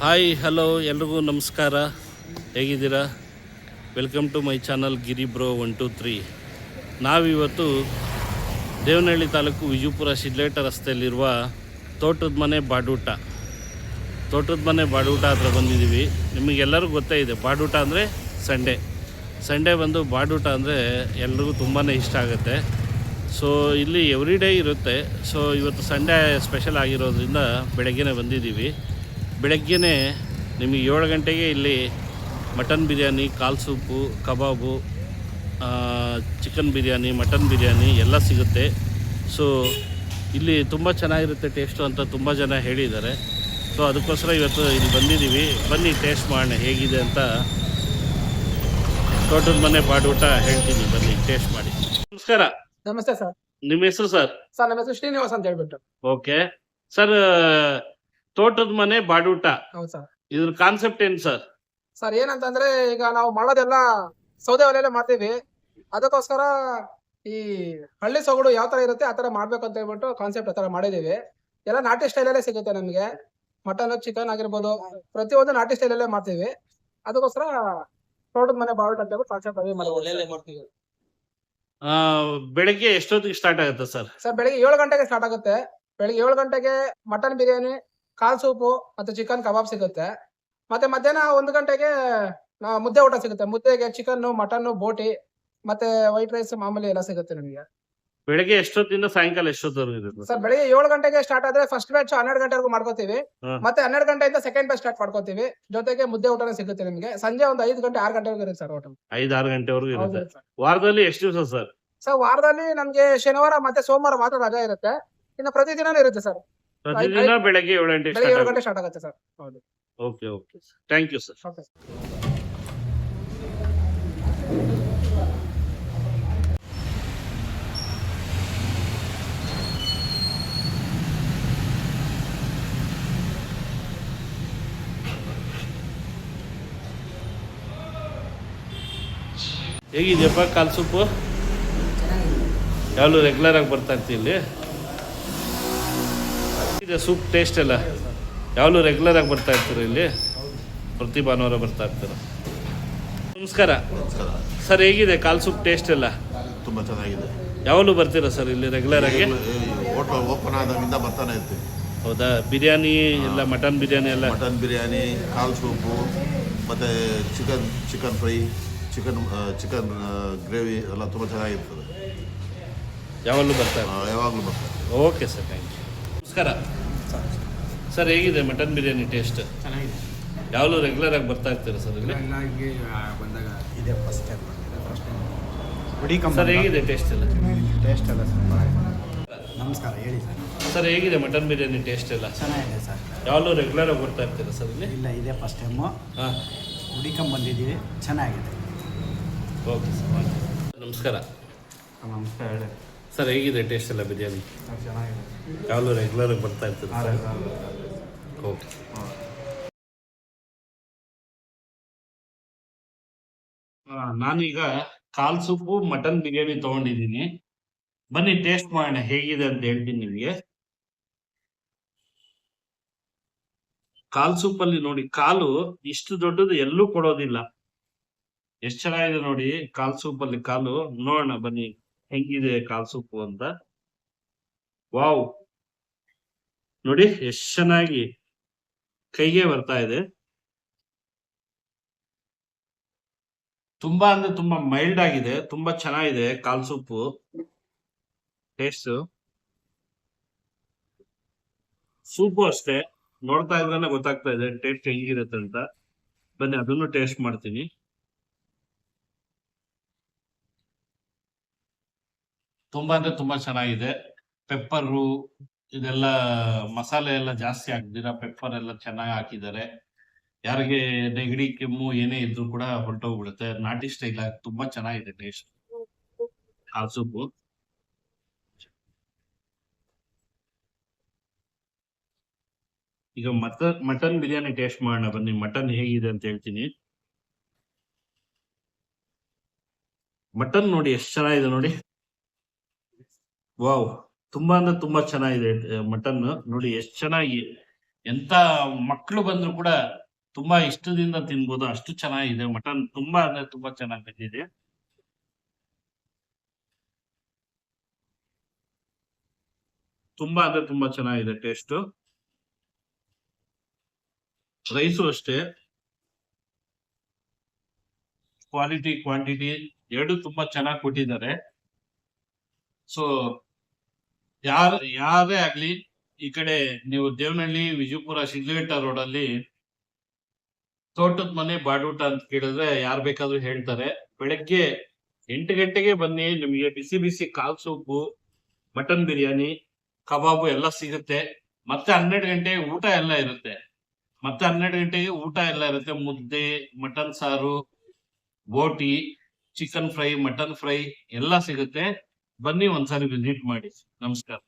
Hi hello ಎಲ್ರಿಗೂ ನಮಸ್ಕಾರ. ಹೇಗಿದ್ದೀರಾ? Welcome to my channel Giri bro 123. ನಾವಿವತ್ತು ದೇವನಹಳ್ಳಿ ತಾಲೂಕು ವಿಜಯಪುರ ಶಿಡ್ಲೇಟ ರಸ್ತೆಯಲ್ಲಿರುವ ತೋಟದ ಮನೆ ಬಾಡೂಟ ಹತ್ರ ಬಂದಿದ್ದೀವಿ. ನಿಮಗೆಲ್ಲರಿಗೂ ಗೊತ್ತೇ ಇದೆ, ಬಾಡೂಟ ಅಂದರೆ ಸಂಡೇ ಬಂದು ಬಾಡೂಟ ಅಂದರೆ ಎಲ್ರಿಗೂ ತುಂಬಾ ಇಷ್ಟ ಆಗುತ್ತೆ. ಸೊ ಇಲ್ಲಿ ಎವ್ರಿ ಡೇ ಇರುತ್ತೆ. ಸೊ ಇವತ್ತು ಸಂಡೇ ಸ್ಪೆಷಲ್ ಆಗಿರೋದ್ರಿಂದ ಬೆಳಗ್ಗೆನೇ ಬಂದಿದ್ದೀವಿ. ಬೆಳಗ್ಗೆ ನಿಮಗೆ 7 ಗಂಟೆಗೆ ಇಲ್ಲಿ ಮಟನ್ ಬಿರಿಯಾನಿ, ಕಾಲ್ ಸೂಪು, ಕಬಾಬು, ಚಿಕನ್ ಬಿರಿಯಾನಿ, ಮಟನ್ ಬಿರಿಯಾನಿ ಎಲ್ಲ ಸಿಗುತ್ತೆ. ಸೊ ಇಲ್ಲಿ ತುಂಬ ಚೆನ್ನಾಗಿರುತ್ತೆ ಟೇಸ್ಟು ಅಂತ ತುಂಬ ಜನ ಹೇಳಿದ್ದಾರೆ. ಸೊ ಅದಕ್ಕೋಸ್ಕರ ಇವತ್ತು ಇಲ್ಲಿ ಬಂದಿದ್ದೀವಿ. ಬನ್ನಿ ಟೇಸ್ಟ್ ಮಾಡೋಣ ಹೇಗಿದೆ ಅಂತ. ತೋಟದ ಮನೆ ಬಾಡೂಟ ಹೇಳ್ತೀನಿ, ಬನ್ನಿ ಟೇಸ್ಟ್ ಮಾಡಿ. ನಮಸ್ಕಾರ. ನಮಸ್ತೆ ಸರ್. ನಿಮ್ಮ ಹೆಸರು ಸರ್? ಸರ್ ನಮ್ಮ ಹೆಸರು ಶ್ರೀನಿವಾಸ್ ಅಂತ ಹೇಳ್ಬಿಟ್ಟು. ಓಕೆ ಸರ್, ತೋಟದ ಮನೆ ಬಾಡೂಟ, ಹೌದು ಸರ್. ಇದ್ರ ಕಾನ್ಸೆಪ್ಟ್ ಏನು ಸರ್? ಸರ್ ಏನಂತಂದ್ರೆ, ಈಗ ನಾವು ಮಾಡೋದೆಲ್ಲ ಸೌದೆ ಒಲೆಯಲ್ಲೇ ಮಾಡ್ತೀವಿ. ಅದಕ್ಕೋಸ್ಕರ ಈ ಹಳ್ಳಿ ಸೊಗಡು ಯಾವ ತರ ಇರುತ್ತೆ ಆ ತರ ಮಾಡ್ಬೇಕು ಅಂತ ಹೇಳ್ಬಿಟ್ಟು ಕಾನ್ಸೆಪ್ಟ್ ಆ ತರ ಮಾಡಿದೀವಿ. ಎಲ್ಲ ನಾಟಿ ಸ್ಟೈಲಲ್ಲೇ ಸಿಗುತ್ತೆ ನಮಗೆ. ಮಟನ್, ಚಿಕನ್ ಆಗಿರ್ಬೋದು, ಪ್ರತಿಯೊಂದು ನಾಟಿ ಸ್ಟೈಲಲ್ಲೇ ಮಾಡ್ತೀವಿ. ಅದಕ್ಕೋಸ್ಕರ ತೋಟದ ಮನೆ ಬಾಡೂಟ ಅಂತ ಹೇಳ್ಬಿಟ್ಟು ಕಾನ್ಸೆಪ್ಟ್ ಅದೇ ಮಾಡ್ತೀವಿ. ಬೆಳಗ್ಗೆ ಎಷ್ಟೊತ್ತಿಗೆ ಸ್ಟಾರ್ಟ್ ಆಗುತ್ತೆ ಸರ್? ಸರ್ ಬೆಳಿಗ್ಗೆ 7 ಗಂಟೆಗೆ ಸ್ಟಾರ್ಟ್ ಆಗುತ್ತೆ. ಬೆಳಿಗ್ಗೆ 7 ಗಂಟೆಗೆ ಮಟನ್ ಬಿರಿಯಾನಿ, ಕಾಲ್ ಸೂಪು ಮತ್ತೆ ಚಿಕನ್ ಕಬಾಬ್ ಸಿಗುತ್ತೆ. ಮತ್ತೆ ಮಧ್ಯಾಹ್ನ 1 ಗಂಟೆಗೆ ಮುದ್ದೆ ಊಟ ಸಿಗುತ್ತೆ. ಮುದ್ದೆಗೆ ಚಿಕನ್, ಮಟನ್, ಬೋಟಿ ಮತ್ತೆ ವೈಟ್ ರೈಸ್ ಮಾಮೂಲಿ ಎಲ್ಲ ಸಿಗುತ್ತೆ ನಮಗೆ. ಬೆಳಗ್ಗೆ ಎಷ್ಟೊತ್ತಿಂದ ಸಾಯಂಕಾಲ ಎಷ್ಟೊತ್ತವರೆಗೂ ಇರುತ್ತೆ ಸರ್ ಬೆಳಿಗ್ಗೆ 7 ಗಂಟೆಗೆ ಸ್ಟಾರ್ಟ್ ಆದ್ರೆ ಫಸ್ಟ್ ಬ್ಯಾಚ್ 12 ಗಂಟೆವರೆಗೂ ಮಾಡ್ಕೋತೀವಿ. ಮತ್ತೆ 12 ಗಂಟೆಯಿಂದ ಸೆಕೆಂಡ್ ಬ್ಯಾಚ್ ಸ್ಟಾರ್ಟ್ ಮಾಡ್ಕೋತೀವಿ. ಜೊತೆಗೆ ಮುದ್ದೆ ಊಟನೇ ಸಿಗುತ್ತೆ ನಿಮಗೆ. ಸಂಜೆ ಒಂದು 5 ಗಂಟೆ 6 ಗಂಟೆವರೆಗೂ ಇರುತ್ತೆ ಸರ್ ಊಟ. 5-6 ಗಂಟೆವರೆಗೂ ಇರುತ್ತೆ. ವಾರದಲ್ಲಿ ಎಷ್ಟು ದಿವಸ ಸರ್? ಸರ್ ವಾರದಲ್ಲಿ ನಮ್ಗೆ ಶನಿವಾರ ಮತ್ತೆ ಸೋಮವಾರ ಮಾತ್ರ ರಜಾ ಇರುತ್ತೆ. ಇನ್ನು ಪ್ರತಿದಿನನೂ ಇರುತ್ತೆ ಸರ್. ಪ್ರತಿದಿನ ಬೆಳಗ್ಗೆ 7 ಗಂಟೆ ಬೆಳಿಗ್ಗೆ 7 ಗಂಟೆ ಸ್ಟಾರ್ಟ್ ಆಗುತ್ತೆ ಸರ್. ಹೌದು. Okay okay, thank you sir. Okay. ಹೇಗಿದೆಯಪ್ಪ ಕಾಲ್ ಸೂಪು? ಯಾವಾಗಲೂ ರೆಗ್ಯುಲರ್ ಆಗಿ ಬರ್ತಾ ಇರ್ತೀವಿ ಇಲ್ಲಿ? ಇದೆ ಸೂಪ್ ಟೇಸ್ಟ್ ಎಲ್ಲ? ಯಾವಾಗಲೂ ರೆಗ್ಯುಲರ್ ಆಗಿ ಬರ್ತಾ ಇರ್ತೀರ ಇಲ್ಲಿ? ಪ್ರತಿ ಭಾನುವಾರ ಬರ್ತಾ ಇರ್ತೀರ? ನಮಸ್ಕಾರ ಸರ್, ಹೇಗಿದೆ ಕಾಲ್ ಸೂಪ್ ಟೇಸ್ಟ್ ಎಲ್ಲ? ತುಂಬ ಚೆನ್ನಾಗಿದೆ. ಯಾವಾಗಲೂ ಬರ್ತೀರಾ ಸರ್ ಇಲ್ಲಿ ರೆಗ್ಯುಲರ್ ಆಗಿ? ಹೋಟೆಲ್ ಓಪನ್ ಆದಾಗಿಂದ ಬರ್ತಾನೆ ಇರ್ತೀವಿ. ಹೌದಾ? ಬಿರಿಯಾನಿ ಎಲ್ಲ, ಮಟನ್ ಬಿರಿಯಾನಿ ಎಲ್ಲ? ಮಟನ್ ಬಿರಿಯಾನಿ, ಕಾಲ್ ಸೂಪು, ಮತ್ತು ಚಿಕನ್ ಫ್ರೈ, ಚಿಕನ್ ಗ್ರೇವಿ ಎಲ್ಲ ತುಂಬ ಚೆನ್ನಾಗಿರ್ತದೆ. ಯಾವಾಗಲೂ ಬರ್ತಾರೆ? ಯಾವಾಗಲೂ ಬರ್ತಾರೆ. Okay sir, thank you. ನಮಸ್ಕಾರ ಸರ್, ಹೇಗಿದೆ ಮಟನ್ ಬಿರಿಯಾನಿ ಟೇಸ್ಟ್? ಚೆನ್ನಾಗಿದೆ. ಯಾವಾಗಲೂ ರೆಗ್ಯುಲರ್ ಆಗಿ ಬರ್ತಾ ಇರ್ತೀರಾ ಸರ್ ಇಲ್ಲಿ? ಬಂದಾಗ ಇದೆ ಫಸ್ಟ್ ಟೈಮ್ ಬಂದಿದೆ. ಸರ್ ಹೇಗಿದೆ ಟೇಸ್ಟ್ ಎಲ್ಲ? ಟೇಸ್ಟ್ ಎಲ್ಲ ಸೂಪರ್. ನಮಸ್ಕಾರ, ಹೇಳಿ ಸರ್. ಸರ್ ಹೇಗಿದೆ ಮಟನ್ ಬಿರಿಯಾನಿ ಟೇಸ್ಟ್ ಎಲ್ಲ? ಚೆನ್ನಾಗಿದೆ ಸರ್. ಯಾವಾಗಲೂ ರೆಗ್ಯುಲರ್ ಆಗಿ ಬರ್ತಾ ಇರ್ತೀರಾ ಸರ್ ಇಲ್ಲಿ? ಇಲ್ಲ, ಇದೆ ಫಸ್ಟ್ ಟೈಮು ಹಾಂ, ಬಂದಿದ್ದೀವಿ. ಚೆನ್ನಾಗಿದೆ. Okay sir. ನಮಸ್ಕಾರ. ನಮಸ್ಕಾರ, ಹೇಳಿ ಸರ್ ಹೇಗಿದೆ ಟೇಸ್ಟ್ ಎಲ್ಲ ಬಿರಿಯಾನಿ? ಚೆನ್ನಾಗಿದೆ. ಯಾವಾಗಲೂ ರೆಗ್ಯುಲರ್ ಆಗಿ ಬರ್ತಾ ಇರ್ತೀರಾ ಸರ್? ಓಕೆ. ನಾನೀಗ ಕಾಲ್ ಸೂಪು, ಮಟನ್ ಬಿರಿಯಾನಿ ತೊಗೊಂಡಿದ್ದೀನಿ. ಬನ್ನಿ ಟೇಸ್ಟ್ ಮಾಡೋಣ ಹೇಗಿದೆ ಅಂತ ಹೇಳ್ತೀನಿ ನಿಮಗೆ. ಕಾಲ್ ಸೂಪಲ್ಲಿ ನೋಡಿ, ಕಾಲು ಇಷ್ಟು ದೊಡ್ಡದು ಎಲ್ಲೂ ಕೊಡೋದಿಲ್ಲ. ಎಷ್ಟು ಚೆನ್ನಾಗಿದೆ ನೋಡಿ ಕಾಲ್ ಸೂಪಲ್ಲಿ ಕಾಲು. ನೋಡೋಣ ಬನ್ನಿ ಹೆಂಗಿದೆ ಕಾಲ್ ಸೂಪು ಅಂತ. ವಾವ್, ನೋಡಿ ಎಷ್ಟು ಚೆನ್ನಾಗಿ ಕೈಗೆ ಬರ್ತಾ ಇದೆ. ತುಂಬಾ ಅಂದ್ರೆ ತುಂಬಾ ಮೈಲ್ಡ್ ಆಗಿದೆ, ತುಂಬಾ ಚೆನ್ನಾಗಿದೆ ಕಾಲ್ ಸೂಪು ಟೇಸ್ಟ್. ಸೂಪು ಅಷ್ಟೇ, ನೋಡ್ತಾ ಇದ್ರೇನೆ ಗೊತ್ತಾಗ್ತಾ ಇದೆ ಟೇಸ್ಟ್ ಹೆಂಗಿರುತ್ತೆ ಅಂತ. ಬನ್ನಿ ಅದನ್ನು ಟೇಸ್ಟ್ ಮಾಡ್ತೀನಿ. ತುಂಬಾ ಅಂದ್ರೆ ತುಂಬಾ ಚೆನ್ನಾಗಿದೆ. ಪೆಪ್ಪರು ಇದೆಲ್ಲ ಮಸಾಲೆ ಎಲ್ಲ ಜಾಸ್ತಿ ಹಾಕ್ದಿರಾ, ಪೆಪ್ಪರ್ ಎಲ್ಲ ಚೆನ್ನಾಗಿ ಹಾಕಿದ್ದಾರೆ. ಯಾರಿಗೆ ನೆಗಡಿ ಕೆಮ್ಮು ಏನೇ ಇದ್ರು ಕೂಡ ಹೊರಟೋಗ್ಬಿಡುತ್ತೆ. ನಾಟಿ ಸ್ಟೈಲ್ ಆಗಿ ತುಂಬಾ ಚೆನ್ನಾಗಿದೆ ಟೇಸ್ಟ್ ಕಾಲ್ ಸೂಪು. ಈಗ ಮಟನ್ ಬಿರಿಯಾನಿ ಟೇಸ್ಟ್ ಮಾಡೋಣ ಬನ್ನಿ. ಮಟನ್ ಹೇಗಿದೆ ಅಂತ ಹೇಳ್ತೀನಿ. ಮಟನ್ ನೋಡಿ ಎಷ್ಟು ಚೆನ್ನಾಗಿದೆ ನೋಡಿ. ವಾವ್, ತುಂಬಾ ಅಂದ್ರೆ ತುಂಬಾ ಚೆನ್ನಾಗಿದೆ ಮಟನ್. ನೋಡಿ ಎಷ್ಟು ಚೆನ್ನಾಗಿ ಎಂತ ಮಕ್ಕಳು ಬಂದ್ರು ಕೂಡ ತುಂಬಾ ಇಷ್ಟದಿಂದ ತಿನ್ಬೋದು, ಅಷ್ಟು ಚೆನ್ನಾಗಿದೆ ಮಟನ್. ತುಂಬಾ ಅಂದ್ರೆ ತುಂಬಾ ಚೆನ್ನಾಗಿ ಬಂದಿದೆ. ತುಂಬಾ ಅಂದ್ರೆ ತುಂಬಾ ಚೆನ್ನಾಗಿದೆ ಟೇಸ್ಟ್. ರೈಸು ಅಷ್ಟೇ ಕ್ವಾಲಿಟಿ ಕ್ವಾಂಟಿಟಿ ಎರಡು ತುಂಬಾ ಚೆನ್ನಾಗಿ ಕೊಟ್ಟಿದ್ದಾರೆ. ಸೊ ಯಾರೇ ಆಗ್ಲಿ ಈ ಕಡೆ ನೀವು ದೇವನಹಳ್ಳಿ, ವಿಜಯಪುರ, ಶಿಡ್ಲಘಟ್ಟ ರೋಡ್ ಅಲ್ಲಿ ತೋಟದ ಮನೆ ಬಾಡೂಟ ಅಂತ ಕೇಳಿದ್ರೆ ಯಾರು ಬೇಕಾದ್ರೂ ಹೇಳ್ತಾರೆ. ಬೆಳಗ್ಗೆ 8 ಗಂಟೆಗೆ ಬನ್ನಿ, ನಿಮಗೆ ಬಿಸಿ ಬಿಸಿ ಕಾಲ್ ಸೂಪು, ಮಟನ್ ಬಿರಿಯಾನಿ, ಕಬಾಬು ಎಲ್ಲ ಸಿಗುತ್ತೆ. ಮತ್ತೆ 12 ಗಂಟೆಗೆ ಊಟ ಎಲ್ಲ ಇರುತ್ತೆ. ಮುದ್ದೆ, ಮಟನ್ ಸಾರು, ಬೋಟಿ, ಚಿಕನ್ ಫ್ರೈ, ಮಟನ್ ಫ್ರೈ ಎಲ್ಲ ಸಿಗುತ್ತೆ. ಬನ್ನಿ ಒಂದ್ಸಾರಿ ವಿಸಿಟ್ ಮಾಡಿ. ನಮಸ್ಕಾರ.